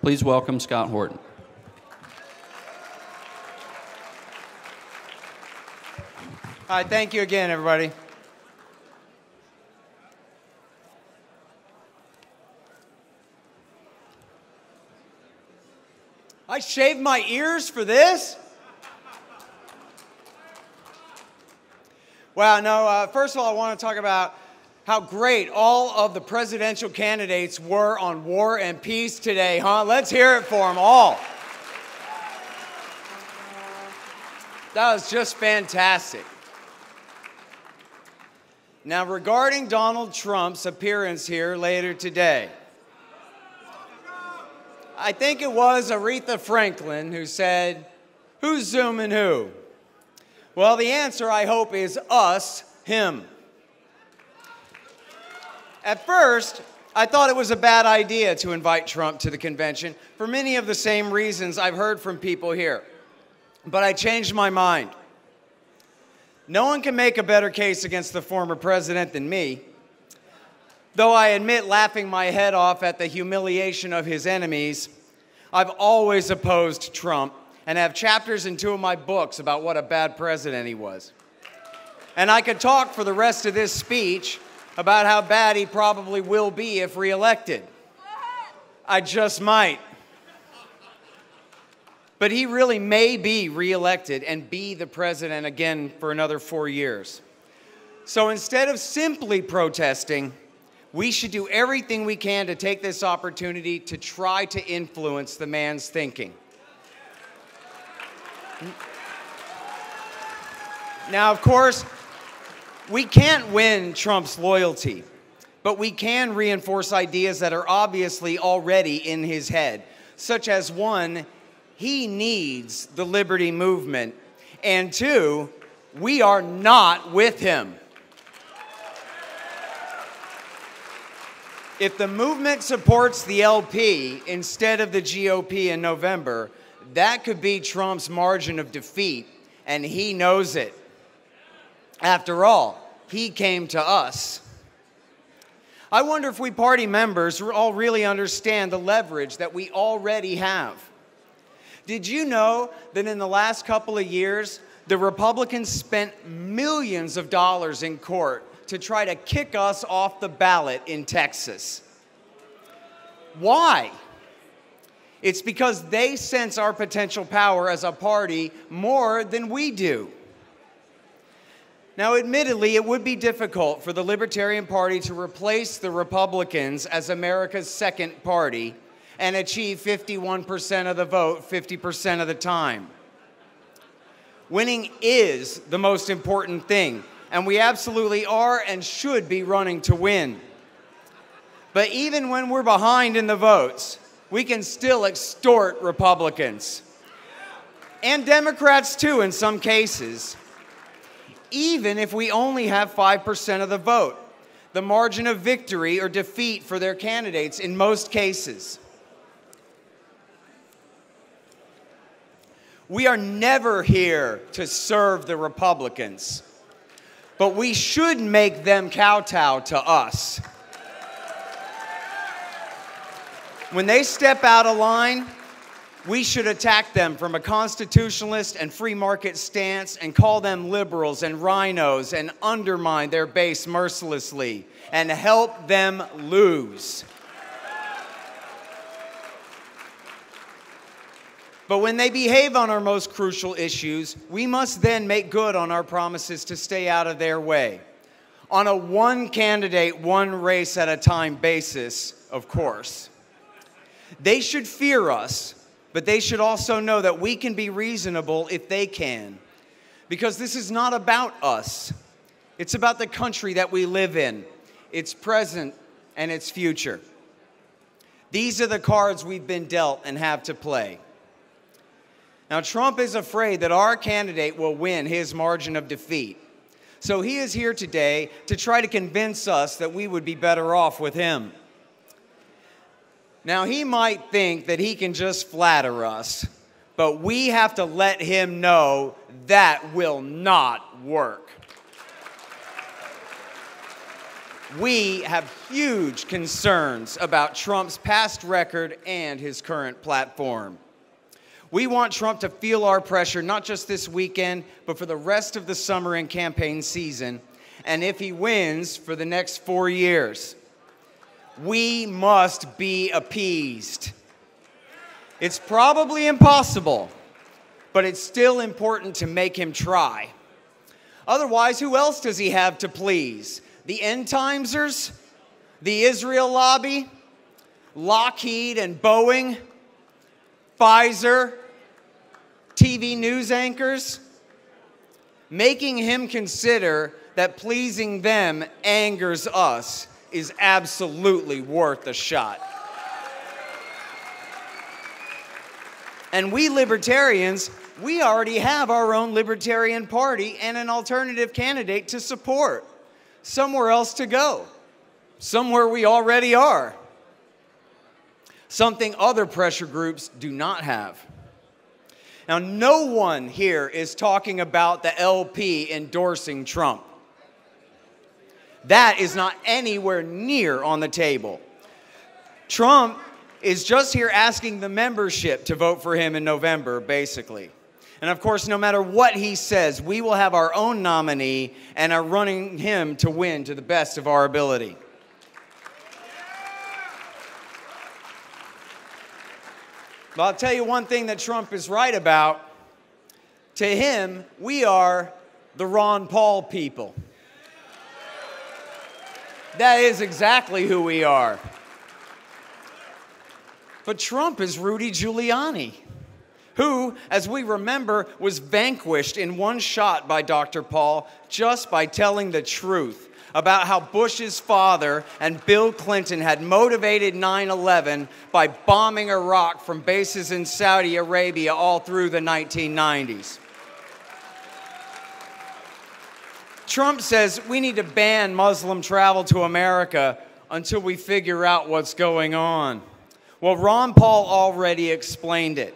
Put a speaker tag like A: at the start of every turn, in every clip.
A: Please welcome Scott Horton.
B: Hi, thank you again, everybody. I shaved my ears for this? Wow, no, first of all, I want to talk about how great all of the presidential candidates were on War and Peace today, huh? Let's hear it for them all. That was just fantastic. Now, regarding Donald Trump's appearance here later today, I think it was Aretha Franklin who said, "Who's zooming who?" Well, the answer, I hope, is us, him. At first, I thought it was a bad idea to invite Trump to the convention for many of the same reasons I've heard from people here. But I changed my mind. No one can make a better case against the former president than me. Though I admit laughing my head off at the humiliation of his enemies, I've always opposed Trump and have chapters in 2 of my books about what a bad president he was. And I could talk for the rest of this speech about how bad he probably will be if reelected. I just might. But he really may be reelected and be the president again for another 4 years. So instead of simply protesting, we should do everything we can to take this opportunity to try to influence the man's thinking. Now, of course, we can't win Trump's loyalty, but we can reinforce ideas that are obviously already in his head, such as 1, he needs the liberty movement, and 2, we are not with him. If the movement supports the LP instead of the GOP in November, that could be Trump's margin of defeat, and he knows it. After all, he came to us. I wonder if we party members all really understand the leverage that we already have. Did you know that in the last couple of years, the Republicans spent millions of dollars in court to try to kick us off the ballot in Texas? Why? It's because they sense our potential power as a party more than we do. Now, admittedly, it would be difficult for the Libertarian Party to replace the Republicans as America's second party and achieve 51% of the vote 50% of the time. Winning is the most important thing, and we absolutely are and should be running to win. But even when we're behind in the votes, we can still extort Republicans. And Democrats, too, in some cases. Even if we only have 5% of the vote, the margin of victory or defeat for their candidates in most cases. We are never here to serve the Republicans, but we should make them kowtow to us. When they step out of line, we should attack them from a constitutionalist and free market stance and call them liberals and rhinos and undermine their base mercilessly and help them lose. But when they behave on our most crucial issues, we must then make good on our promises to stay out of their way. On a one candidate, one race at a time basis, of course. They should fear us, but they should also know that we can be reasonable if they can. Because this is not about us. It's about the country that we live in, its present and its future. These are the cards we've been dealt and have to play. Now, Trump is afraid that our candidate will win his margin of defeat. So he is here today to try to convince us that we would be better off with him. Now, he might think that he can just flatter us, but we have to let him know that will not work. We have huge concerns about Trump's past record and his current platform. We want Trump to feel our pressure, not just this weekend, but for the rest of the summer and campaign season, and if he wins, for the next 4 years. We must be appeased. It's probably impossible, but it's still important to make him try. Otherwise, who else does he have to please? The end-timesers? The Israel lobby? Lockheed and Boeing? Pfizer? TV news anchors? Making him consider that pleasing them angers us is absolutely worth a shot. And we libertarians, we already have our own Libertarian Party and an alternative candidate to support. Somewhere else to go. Somewhere we already are. Something other pressure groups do not have. Now, no one here is talking about the LP endorsing Trump. That is not anywhere near on the table. Trump is just here asking the membership to vote for him in November, basically. And of course, no matter what he says, we will have our own nominee and are running him to win to the best of our ability. But I'll tell you one thing that Trump is right about. To him, we are the Ron Paul people. That is exactly who we are. But Trump is Rudy Giuliani, who, as we remember, was vanquished in one shot by Dr. Paul just by telling the truth about how Bush's father and Bill Clinton had motivated 9/11 by bombing Iraq from bases in Saudi Arabia all through the 1990s. Trump says we need to ban Muslim travel to America until we figure out what's going on. Well, Ron Paul already explained it.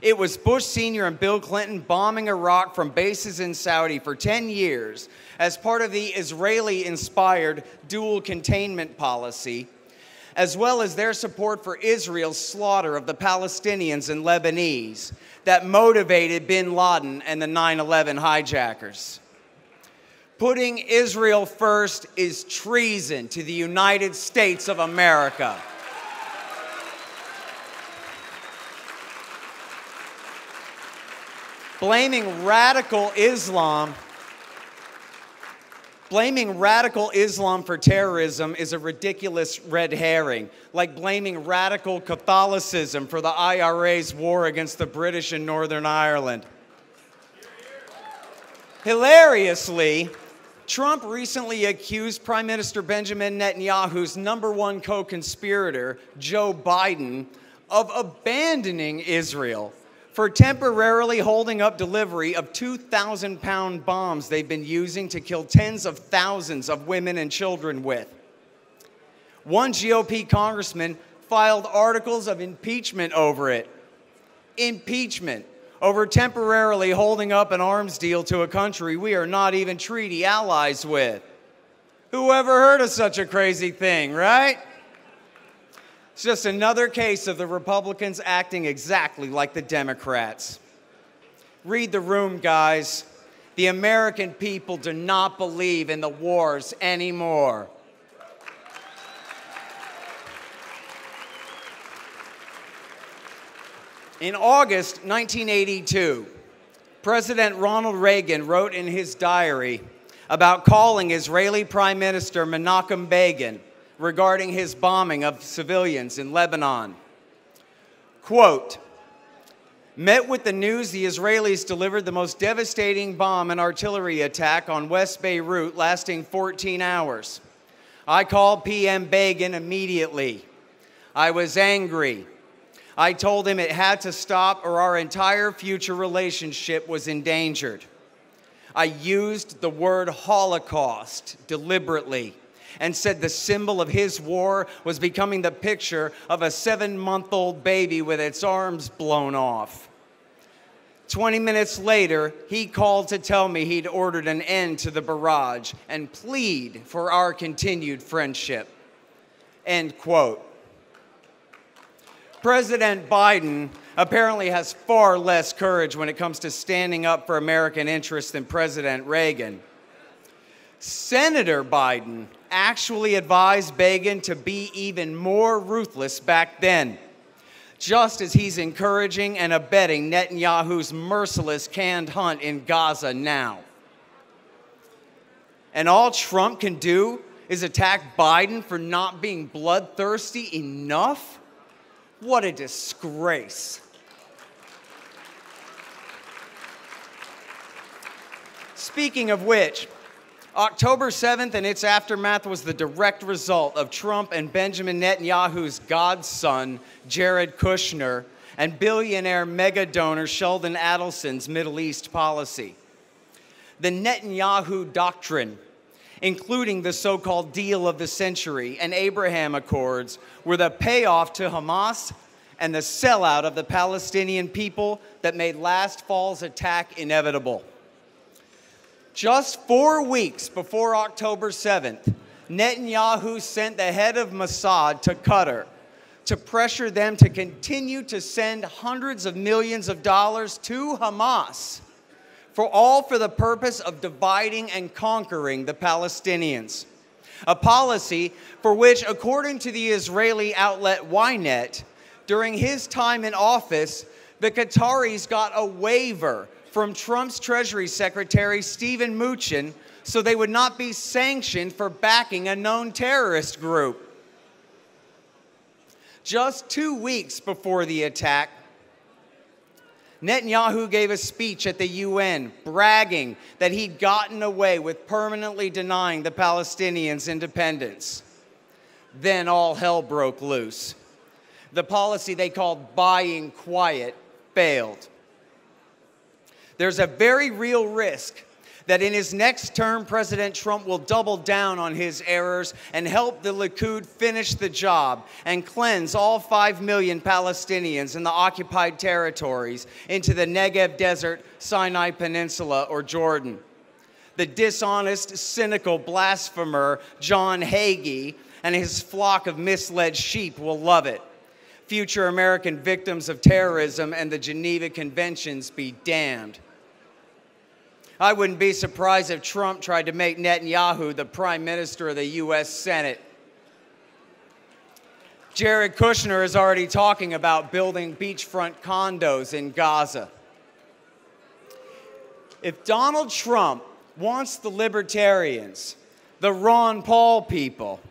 B: It was Bush Sr. and Bill Clinton bombing Iraq from bases in Saudi for 10 years as part of the Israeli-inspired dual containment policy, as well as their support for Israel's slaughter of the Palestinians and Lebanese that motivated bin Laden and the 9/11 hijackers. Putting Israel first is treason to the United States of America. Blaming radical Islam for terrorism is a ridiculous red herring, like blaming radical Catholicism for the IRA's war against the British in Northern Ireland. Hilariously, Trump recently accused Prime Minister Benjamin Netanyahu's #1 co-conspirator, Joe Biden, of abandoning Israel for temporarily holding up delivery of 2,000-pound bombs they've been using to kill tens of thousands of women and children with. One GOP congressman filed articles of impeachment over it. Impeachment over temporarily holding up an arms deal to a country we are not even treaty allies with. Who ever heard of such a crazy thing, right? It's just another case of the Republicans acting exactly like the Democrats. Read the room, guys. The American people do not believe in the wars anymore. In August 1982, President Ronald Reagan wrote in his diary about calling Israeli Prime Minister Menachem Begin regarding his bombing of civilians in Lebanon. Quote, "Met with the news the Israelis delivered the most devastating bomb and artillery attack on West Beirut lasting 14 hours. I called PM Begin immediately. I was angry. I told him it had to stop or our entire future relationship was endangered. I used the word Holocaust deliberately and said the symbol of his war was becoming the picture of a 7-month-old baby with its arms blown off. 20 minutes later, he called to tell me he'd ordered an end to the barrage and plead for our continued friendship. End quote. President Biden apparently has far less courage when it comes to standing up for American interests than President Reagan. Senator Biden actually advised Begin to be even more ruthless back then, just as he's encouraging and abetting Netanyahu's merciless canned hunt in Gaza now. And all Trump can do is attack Biden for not being bloodthirsty enough? What a disgrace. Speaking of which, October 7th and its aftermath was the direct result of Trump and Benjamin Netanyahu's godson, Jared Kushner, and billionaire mega donor Sheldon Adelson's Middle East policy. The Netanyahu doctrine, including the so-called deal of the century and Abraham Accords, were the payoff to Hamas and the sellout of the Palestinian people that made last fall's attack inevitable. Just 4 weeks before October 7th, Netanyahu sent the head of Mossad to Qatar to pressure them to continue to send hundreds of millions of dollars to Hamas, for the purpose of dividing and conquering the Palestinians. A policy for which, according to the Israeli outlet Ynet, during his time in office, the Qataris got a waiver from Trump's Treasury Secretary Steven Mnuchin so they would not be sanctioned for backing a known terrorist group. Just 2 weeks before the attack, Netanyahu gave a speech at the UN bragging that he'd gotten away with permanently denying the Palestinians independence. Then all hell broke loose. The policy they called buying quiet failed. There's a very real risk that in his next term, President Trump will double down on his errors and help the Likud finish the job and cleanse all 5 million Palestinians in the occupied territories into the Negev Desert, Sinai Peninsula, or Jordan. The dishonest, cynical blasphemer John Hagee and his flock of misled sheep will love it. Future American victims of terrorism and the Geneva Conventions be damned. I wouldn't be surprised if Trump tried to make Netanyahu the Prime Minister of the U.S. Senate. Jared Kushner is already talking about building beachfront condos in Gaza. If Donald Trump wants the libertarians, the Ron Paul people,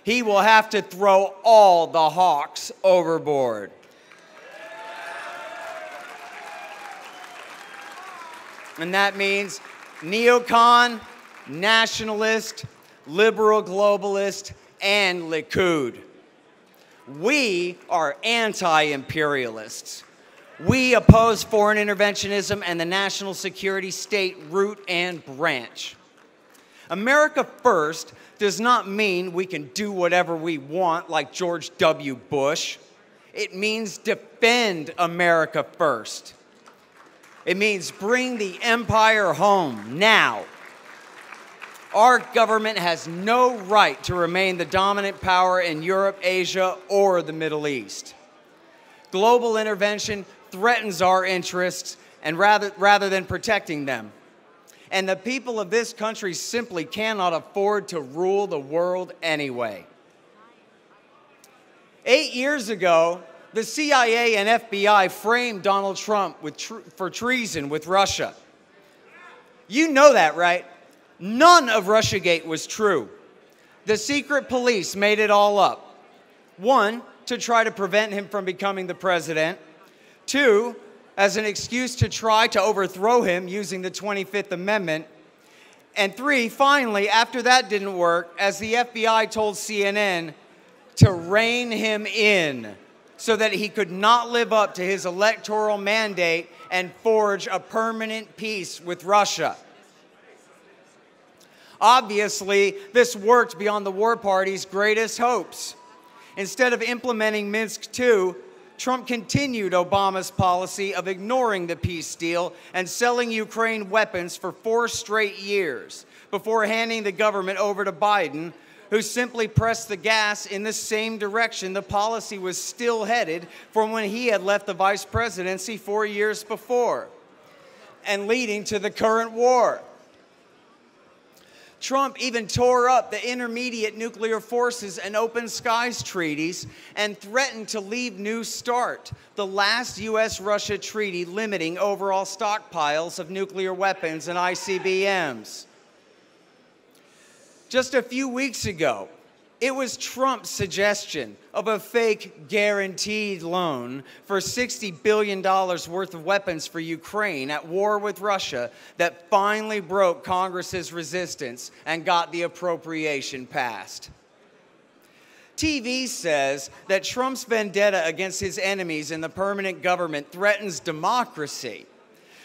B: he will have to throw all the hawks overboard. And that means neocon, nationalist, liberal globalist, and Likud. We are anti-imperialists. We oppose foreign interventionism and the national security state root and branch. America first does not mean we can do whatever we want like George W. Bush. It means defend America first. It means bring the empire home now. Our government has no right to remain the dominant power in Europe, Asia, or the Middle East. Global intervention threatens our interests and rather than protecting them. And the people of this country simply cannot afford to rule the world anyway. 8 years ago, the CIA and FBI framed Donald Trump for treason with Russia. You know that, right? None of Russiagate was true. The secret police made it all up. 1, to try to prevent him from becoming the president. 2, as an excuse to try to overthrow him using the 25th Amendment. And 3, finally, after that didn't work, as the FBI told CNN, to rein him in so that he could not live up to his electoral mandate and forge a permanent peace with Russia. Obviously, this worked beyond the war party's greatest hopes. Instead of implementing Minsk II, Trump continued Obama's policy of ignoring the peace deal and selling Ukraine weapons for 4 straight years before handing the government over to Biden, who simply pressed the gas in the same direction the policy was still headed from when he had left the vice presidency 4 years before, and leading to the current war. Trump even tore up the Intermediate Nuclear Forces and Open Skies treaties and threatened to leave New START, the last U.S.-Russia treaty limiting overall stockpiles of nuclear weapons and ICBMs. Just a few weeks ago, it was Trump's suggestion of a fake guaranteed loan for $60 billion worth of weapons for Ukraine at war with Russia that finally broke Congress's resistance and got the appropriation passed. TV says that Trump's vendetta against his enemies in the permanent government threatens democracy,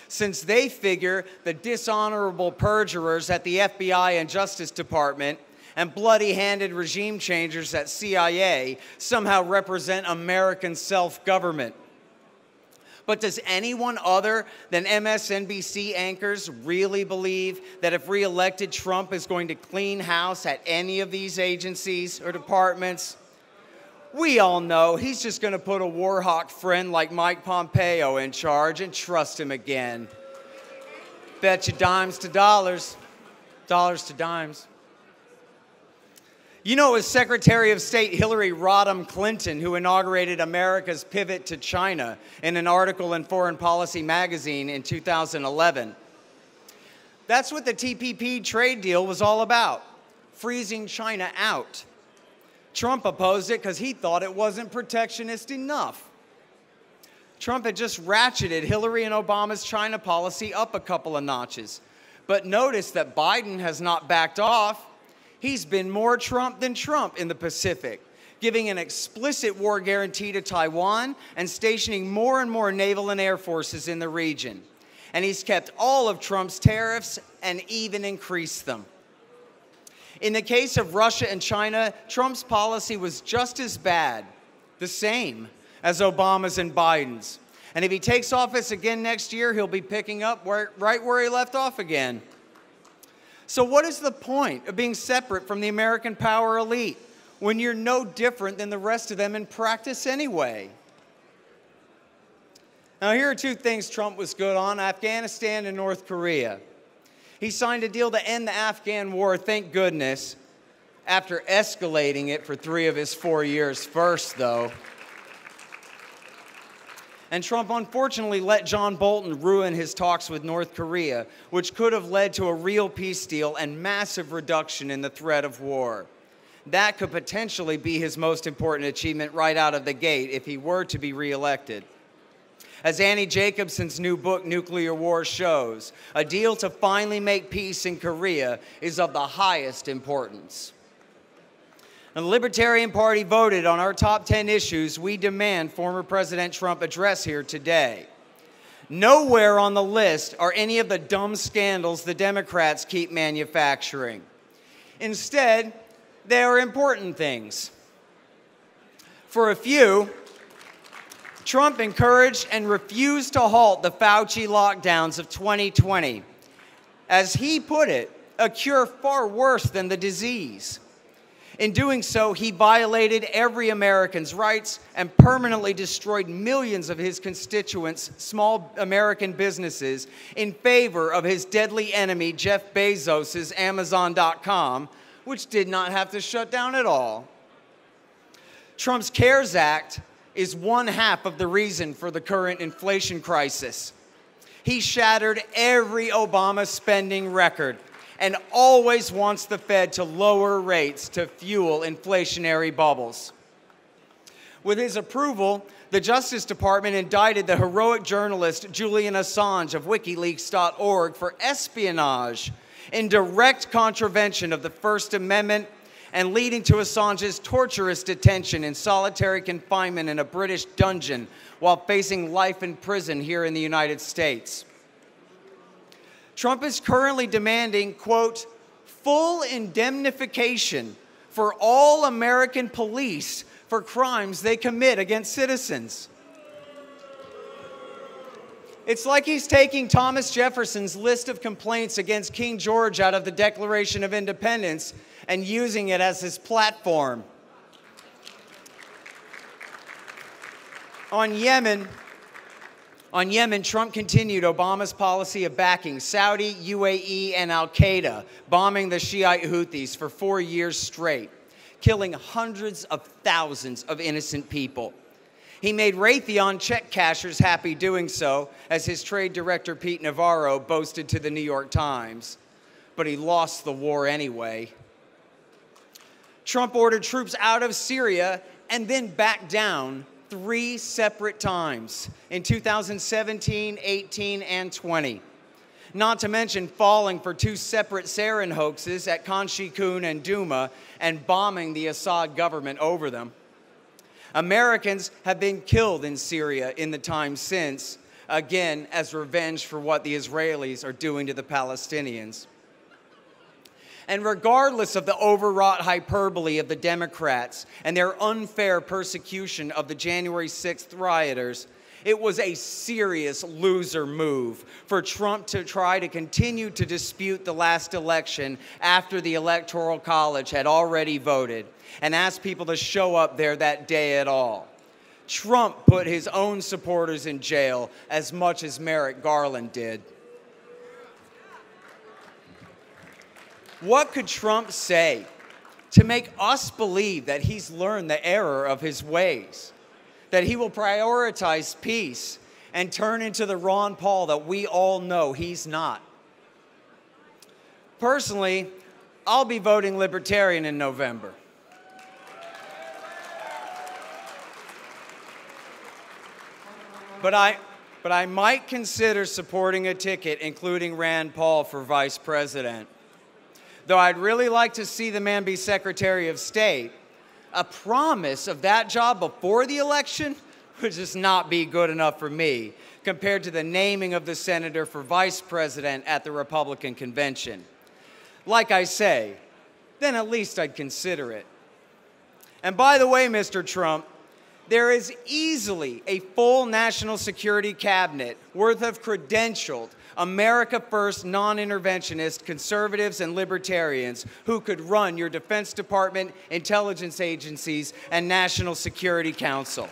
B: since they figure the dishonorable perjurers at the FBI and Justice Department and bloody-handed regime changers at CIA somehow represent American self-government. But does anyone other than MSNBC anchors really believe that if re-elected, Trump is going to clean house at any of these agencies or departments? We all know he's just going to put a war hawk friend like Mike Pompeo in charge and trust him again. Bet you dimes to dollars, dollars to dimes. You know, it was Secretary of State Hillary Rodham Clinton who inaugurated America's pivot to China in an article in Foreign Policy magazine in 2011. That's what the TPP trade deal was all about, freezing China out. Trump opposed it because he thought it wasn't protectionist enough. Trump had just ratcheted Hillary and Obama's China policy up a couple of notches. But notice that Biden has not backed off. He's been more Trump than Trump in the Pacific, giving an explicit war guarantee to Taiwan and stationing more and more naval and air forces in the region. And he's kept all of Trump's tariffs and even increased them. In the case of Russia and China, Trump's policy was just as bad, the same, as Obama's and Biden's. And if he takes office again next year, he'll be picking up right where he left off again. So what is the point of being separate from the American power elite when you're no different than the rest of them in practice anyway? Now, here are 2 things Trump was good on: Afghanistan and North Korea. He signed a deal to end the Afghan war, thank goodness, after escalating it for 3 of his 4 years first, though. And Trump unfortunately let John Bolton ruin his talks with North Korea, which could have led to a real peace deal and massive reduction in the threat of war. That could potentially be his most important achievement right out of the gate if he were to be reelected. As Annie Jacobson's new book, Nuclear War, shows, a deal to finally make peace in Korea is of the highest importance. And the Libertarian Party voted on our top 10 issues we demand former President Trump address here today. Nowhere on the list are any of the dumb scandals the Democrats keep manufacturing. Instead, they are important things. For a few, Trump encouraged and refused to halt the Fauci lockdowns of 2020. As he put it, a cure far worse than the disease. In doing so, he violated every American's rights and permanently destroyed millions of his constituents' small American businesses in favor of his deadly enemy, Jeff Bezos' Amazon.com, which did not have to shut down at all. Trump's CARES Act is 1/2 of the reason for the current inflation crisis. He shattered every Obama spending record and always wants the Fed to lower rates to fuel inflationary bubbles. With his approval, the Justice Department indicted the heroic journalist Julian Assange of WikiLeaks.org for espionage in direct contravention of the First Amendment and leading to Assange's torturous detention in solitary confinement in a British dungeon while facing life in prison here in the United States. Trump is currently demanding, quote, full indemnification for all American police for crimes they commit against citizens. It's like he's taking Thomas Jefferson's list of complaints against King George out of the Declaration of Independence and using it as his platform. On Yemen, Trump continued Obama's policy of backing Saudi, UAE, and al-Qaeda, bombing the Shiite Houthis for 4 years straight, killing hundreds of thousands of innocent people. He made Raytheon check cashers happy doing so, as his trade director Pete Navarro boasted to the New York Times. But he lost the war anyway. Trump ordered troops out of Syria and then backed down 3 separate times in 2017, 18, and 20. Not to mention falling for 2 separate sarin hoaxes at Khan Shaykhun and Douma and bombing the Assad government over them. Americans have been killed in Syria in the time since, again, as revenge for what the Israelis are doing to the Palestinians. And regardless of the overwrought hyperbole of the Democrats and their unfair persecution of the January 6th rioters, it was a serious loser move for Trump to try to continue to dispute the last election after the Electoral College had already voted and ask people to show up there that day at all. Trump put his own supporters in jail as much as Merrick Garland did. What could Trump say to make us believe that he's learned the error of his ways, that he will prioritize peace and turn into the Ron Paul that we all know he's not? Personally, I'll be voting Libertarian in November. But I might consider supporting a ticket including Rand Paul for vice president. Though I'd really like to see the man be Secretary of State, a promise of that job before the election would just not be good enough for me compared to the naming of the senator for vice president at the Republican convention. Like I say, then at least I'd consider it. And by the way, Mr. Trump, there is easily a full national security cabinet worth of credentialed, America First, non-interventionist conservatives and libertarians who could run your Defense Department, intelligence agencies, and National Security Council.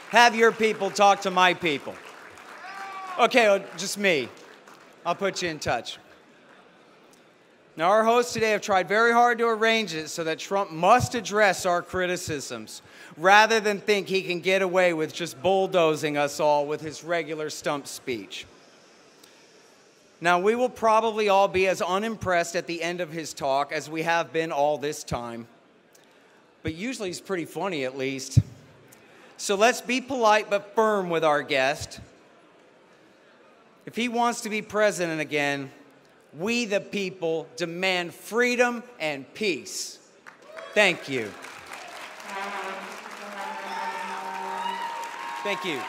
B: Have your people talk to my people. Okay, just me. I'll put you in touch. Now, our hosts today have tried very hard to arrange it so that Trump must address our criticisms, rather than think he can get away with just bulldozing us all with his regular stump speech. Now, we will probably all be as unimpressed at the end of his talk as we have been all this time. But usually he's pretty funny, at least. So let's be polite but firm with our guest. If he wants to be president again, we, the people, demand freedom and peace. Thank you. Thank you.